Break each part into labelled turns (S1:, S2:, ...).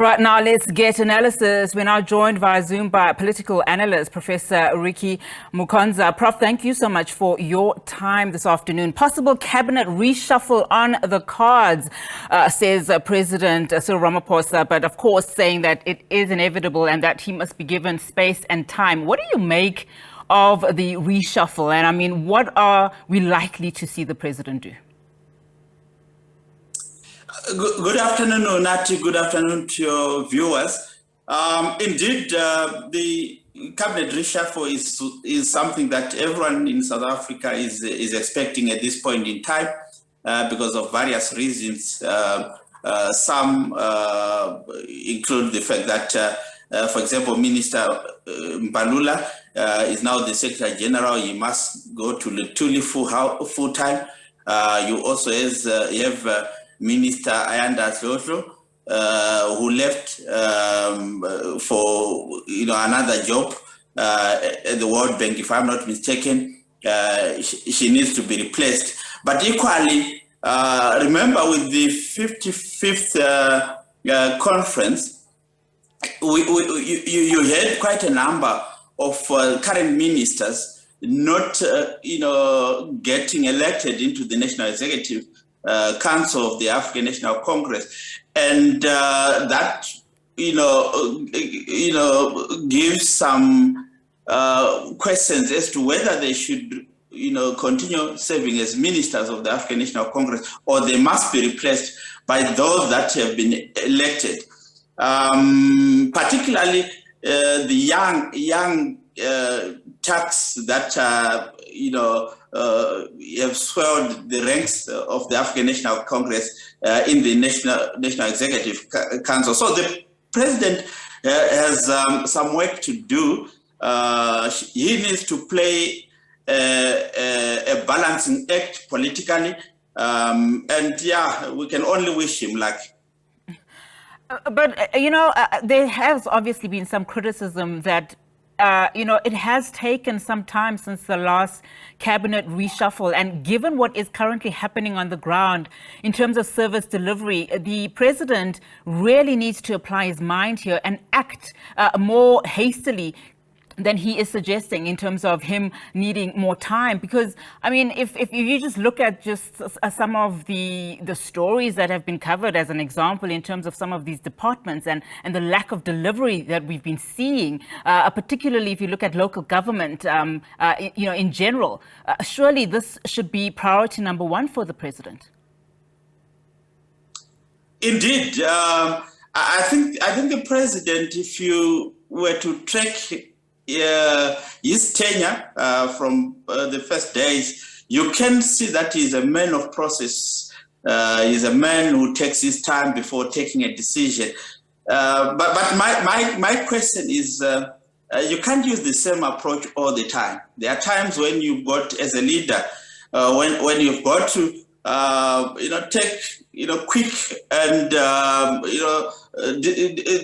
S1: Right now, let's get analysis. We're now joined via Zoom by political analyst, Professor Mukonza. Prof, thank you so much for your time this afternoon. Possible cabinet reshuffle on the cards, says President Cyril Ramaphosa, but of course saying that it is inevitable and that he must be given space and time. What do you make of the reshuffle? And I mean, what are we likely to see the president do?
S2: Good afternoon, Onati. Good afternoon to your viewers. Indeed, the cabinet reshuffle is something that everyone in South Africa is expecting at this point in time because of various reasons. Some include the fact that, for example, Minister Mbalula is now the Secretary General. He must go to Lutuli full time. You also have Minister Ayanda Tlotlo, who left for another job at the World Bank, if I'm not mistaken. She needs to be replaced. But equally, remember with the 55th conference, you had quite a number of current ministers not getting elected into the National Executive Council of the African National Congress, and that gives some questions as to whether they should continue serving as ministers of the African National Congress, or they must be replaced by those that have been elected. Particularly the young Turks that have swelled the ranks of the African National Congress in the National Executive Council. So the president has some work to do. He needs to play a balancing act politically, and yeah, we can only wish him luck.
S1: But there has obviously been some criticism that it has taken some time since the last cabinet reshuffle. And given what is currently happening on the ground in terms of service delivery, the president really needs to apply his mind here and act more hastily than he is suggesting in terms of him needing more time. Because, I mean, if you just look at just some of the stories that have been covered as an example in terms of some of these departments and the lack of delivery that we've been seeing, particularly if you look at local government, in general, surely this should be priority number one for the president.
S2: Indeed. I think the president, if you were to track his tenure from the first days, you can see that he's a man of process. He's a man who takes his time before taking a decision. But my question is, you can't use the same approach all the time. There are times when you've got, as a leader, when you've got to take quick and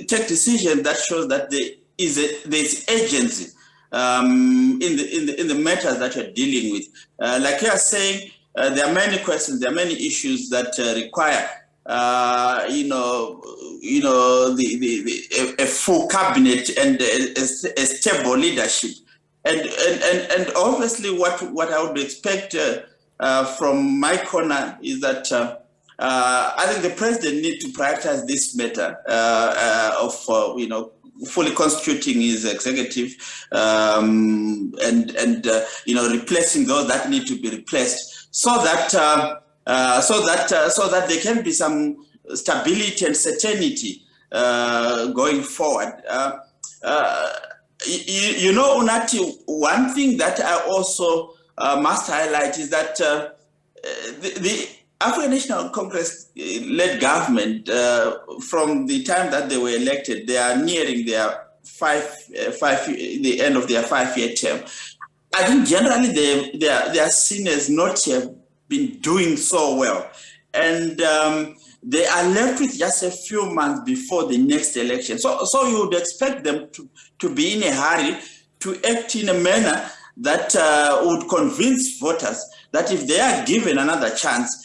S2: take decisions that shows that there's agency in the matters that you're dealing with. Like you are saying, there are many questions, there are many issues that require a full cabinet and a stable leadership. And obviously what I would expect from my corner is that I think the president needs to prioritize this matter of fully constituting his executive and replacing those that need to be replaced, so that there can be some stability and certainty going forward. Unati, one thing that I also must highlight is that the African National Congress-led government, from the time that they were elected, they are nearing their the end of their 5-year term. I think generally they are seen as not have been doing so well, and they are left with just a few months before the next election. So you would expect them to be in a hurry, to act in a manner that would convince voters that if they are given another chance,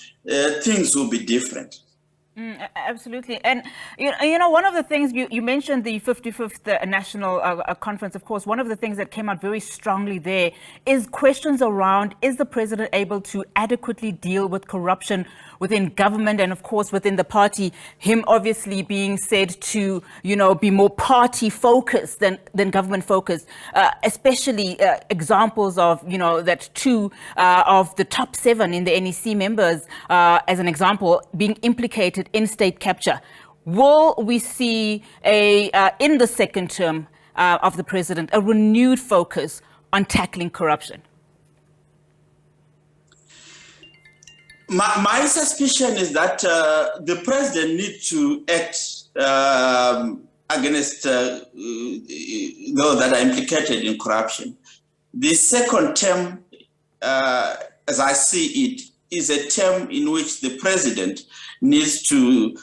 S2: things will be different.
S1: Absolutely. And, you know, one of the things you mentioned, the 55th National Conference, of course, one of the things that came out very strongly there is questions around, is the president able to adequately deal with corruption within government and, of course, within the party? Him obviously being said to, you know, be more party focused than government focused, especially examples of, you know, that two of the top 7 in the NEC members, as an example, being implicated in state capture. Will we see in the second term of the president, a renewed focus on tackling corruption?
S2: My suspicion is that the president needs to act against those that are implicated in corruption. The second term, as I see it, is a term in which the president needs to,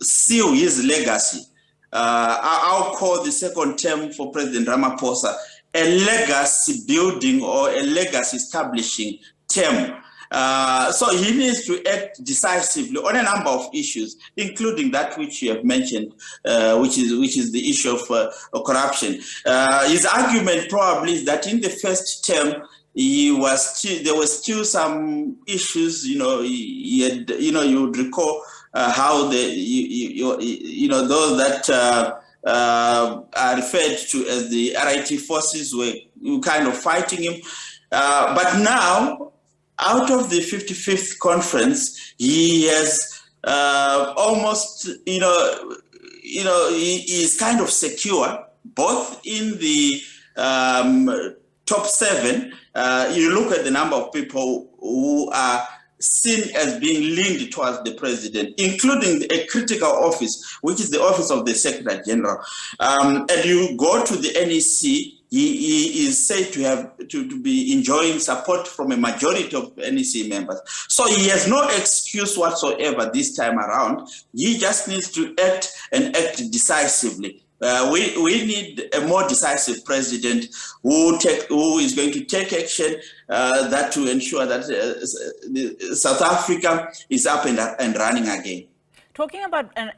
S2: seal his legacy. I'll call the second term for President Ramaphosa a legacy building or a legacy establishing term. So he needs to act decisively on a number of issues, including that which you have mentioned, which is the issue of corruption. His argument probably is that in the first term, there were still some issues. He had, you would recall how those that are referred to as the RIT forces were kind of fighting him. But now, out of the 55th conference, he has almost, he is kind of secure, both in the top 7. You look at the number of people who are seen as being linked towards the president, including a critical office, which is the office of the Secretary General. And you go to the NEC, he is said to have to be enjoying support from a majority of NEC members. So he has no excuse whatsoever this time around. He just needs to act and act decisively. We need a more decisive president who is going to take action that to ensure that South Africa is up and running again.
S1: Talking about a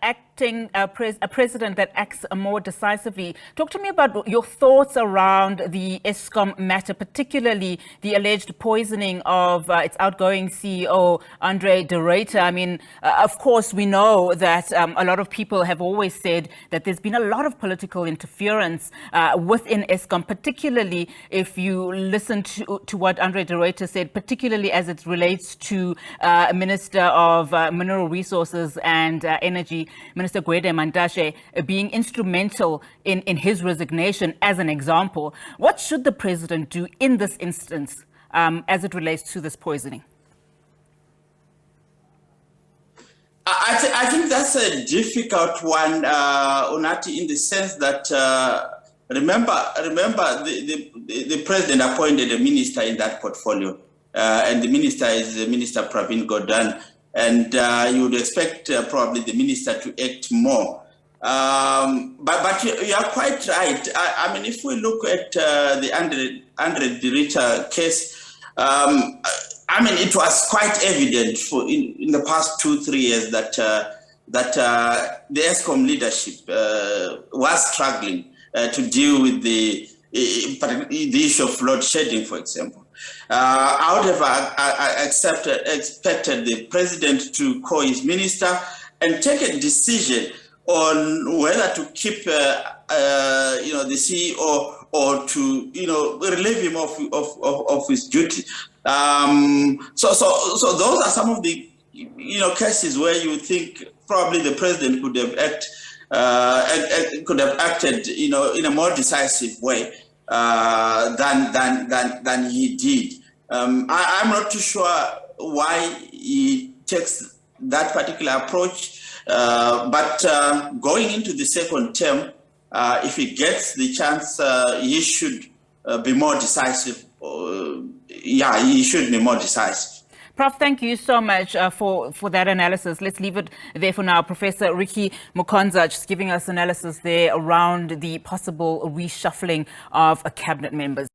S1: president that acts more decisively, talk to me about your thoughts around the Eskom matter, particularly the alleged poisoning of its outgoing CEO, Andre de Ruyter. I mean, of course, we know that a lot of people have always said that there's been a lot of political interference within Eskom, particularly if you listen to what Andre de Ruyter said, particularly as it relates to Minister of Mineral Resources and Energy, Minister Gwede Mantashe, being instrumental in his resignation as an example. What should the president do in this instance as it relates to this poisoning?
S2: I think that's a difficult one, Unati, in the sense that remember the president appointed a minister in that portfolio, and the minister is Minister Pravin Gordhan. And you would expect probably the minister to act more. But you are quite right. I mean, if we look at the Andre de Ruyter case, I mean, it was quite evident in the past 2-3 years that the Eskom leadership was struggling to deal with the issue of load shedding, for example. I would have expected the president to call his minister and take a decision on whether to keep the CEO or to relieve him of his duty. So those are some of the cases where you think probably the president could have acted in a more decisive way than he did. I'm not too sure why he takes that particular approach, but going into the second term, if he gets the chance, he should be more decisive. He should be more decisive.
S1: Prof, thank you so much for that analysis. Let's leave it there for now. Professor Ricky Mukonza just giving us analysis there around the possible reshuffling of cabinet members.